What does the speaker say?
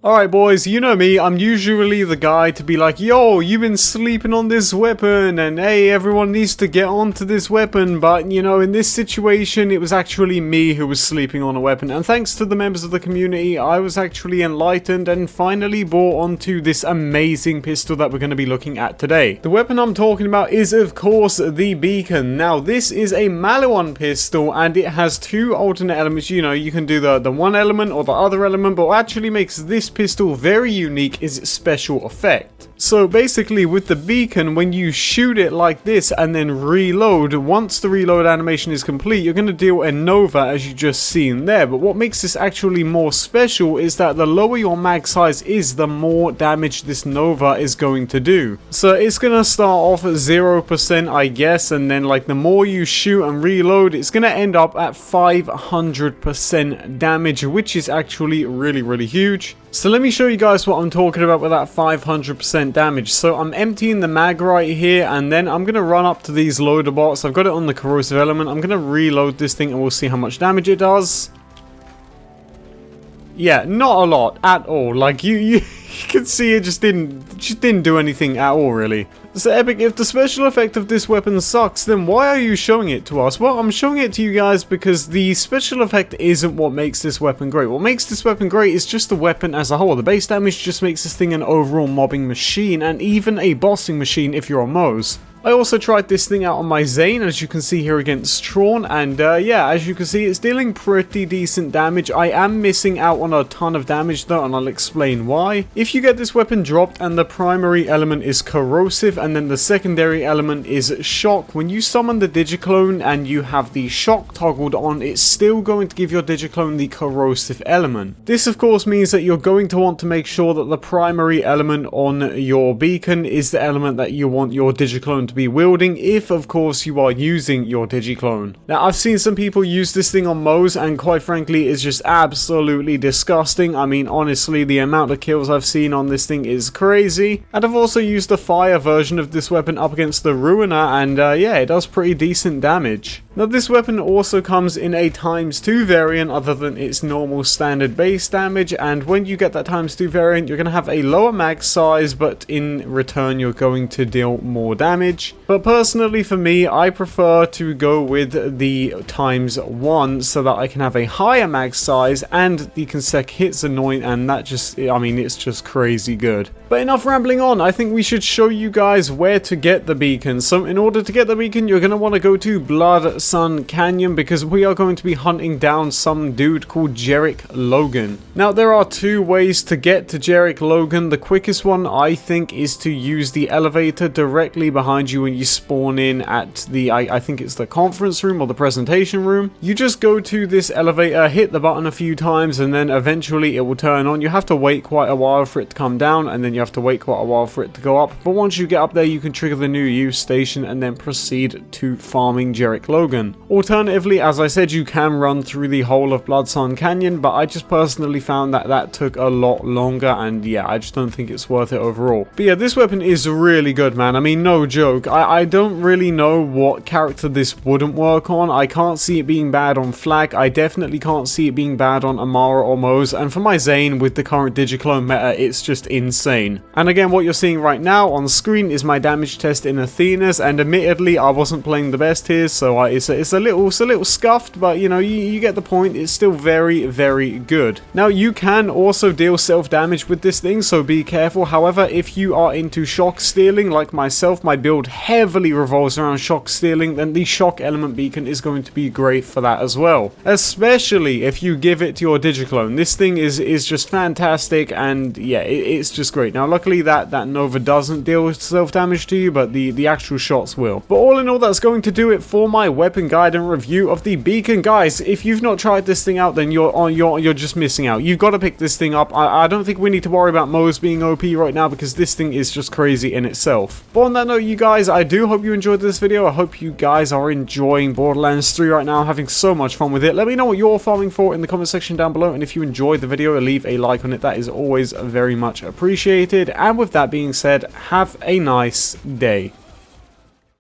Alright boys, you know me, I'm usually the guy to be like, yo, you've been sleeping on this weapon, and hey, everyone needs to get onto this weapon, but you know, in this situation, it was actually me who was sleeping on a weapon, and thanks to the members of the community, I was actually enlightened and finally brought onto this amazing pistol that we're going to be looking at today. The weapon I'm talking about is, of course, the beacon. Now, this is a Maliwan pistol, and it has two alternate elements. You know, you can do the one element or the other element, but what actually makes this pistol very unique is its special effect. So basically with the beacon, when you shoot it like this and then reload, once the reload animation is complete, you're going to deal a Nova as you just seen there. But what makes this actually more special is that the lower your mag size is, the more damage this Nova is going to do. So it's going to start off at 0%, I guess, and then like the more you shoot and reload, it's going to end up at 500% damage, which is actually really huge. So let me show you guys what I'm talking about with that 500% damage. So I'm emptying the mag right here, and then I'm going to run up to these loader bots. I've got it on the corrosive element. I'm going to reload this thing and we'll see how much damage it does. Yeah, not a lot at all. Like you can see it just didn't do anything at all, really. So Epic, if the special effect of this weapon sucks, then why are you showing it to us? Well, I'm showing it to you guys because the special effect isn't what makes this weapon great. What makes this weapon great is just the weapon as a whole. The base damage just makes this thing an overall mobbing machine, and even a bossing machine if you're on Moze. I also tried this thing out on my Zane, as you can see here against Strawn, and yeah, as you can see, it's dealing pretty decent damage. I am missing out on a ton of damage though, and I'll explain why. If you get this weapon dropped and the primary element is corrosive and then the secondary element is shock, when you summon the digiclone and you have the shock toggled on, it's still going to give your digiclone the corrosive element. This of course means that you're going to want to make sure that the primary element on your beacon is the element that you want your digiclone to be wielding, if of course you are using your digiclone. Now, I've seen some people use this thing on Moze, and quite frankly it's just absolutely disgusting. I mean, honestly, the amount of kills I've seen on this thing is crazy. And I've also used the fire version of this weapon up against the Ruiner, and yeah, it does pretty decent damage. Now, this weapon also comes in a ×2 variant other than its normal standard base damage, and when you get that ×2 variant, you're going to have a lower mag size, but in return you're going to deal more damage. But personally for me, I prefer to go with the ×1 so that I can have a higher mag size and the consec hits annoying, and that just, I mean, it's just crazy good. But enough rambling on, I think we should show you guys where to get the beacon. So in order to get the beacon, you're going to want to go to Blood Sun Canyon, because we are going to be hunting down some dude called Jerick Logan. Now, there are two ways to get to Jerick Logan. The quickest one, I think, is to use the elevator directly behind you when you spawn in at the, I think it's the conference room or the presentation room. You just go to this elevator, hit the button a few times, and then eventually it will turn on. You have to wait quite a while for it to come down, and then you have to wait quite a while for it to go up. But once you get up there, you can trigger the new use station and then proceed to farming Jerick Logan. Alternatively, as I said, you can run through the whole of Blood Sun Canyon, but I just personally found that that took a lot longer, and yeah, I just don't think it's worth it overall. But yeah, this weapon is really good, man. I mean, no joke. I don't really know what character this wouldn't work on. I can't see it being bad on Flag. I definitely can't see it being bad on Amara or Moze, and for my Zane with the current digiclone meta, it's just insane. And again, what you're seeing right now on screen is my damage test in Athena's, and admittedly I wasn't playing the best here, so it's a little scuffed, but you know, you get the point. It's still very good. Now, you can also deal self damage with this thing, so be careful. However, if you are into shock stealing like myself, my build heavily revolves around shock stealing, then the shock element beacon is going to be great for that as well, especially if you give it to your digiclone. This thing is just fantastic, and yeah, it's just great. Now, luckily that Nova doesn't deal self damage to you, but the actual shots will. But all in all, that's going to do it for my weapon guide and review of the beacon. Guys, if you've not tried this thing out, then you're just missing out. You've got to pick this thing up. I don't think we need to worry about Moze being OP right now, because this thing is just crazy in itself. But on that note, you guys, I do hope you enjoyed this video. I hope you guys are enjoying Borderlands 3 right now, having so much fun with it. Let me know what you're farming for in the comment section down below, and if you enjoyed the video, leave a like on it. That is always very much appreciated. And with that being said, have a nice day.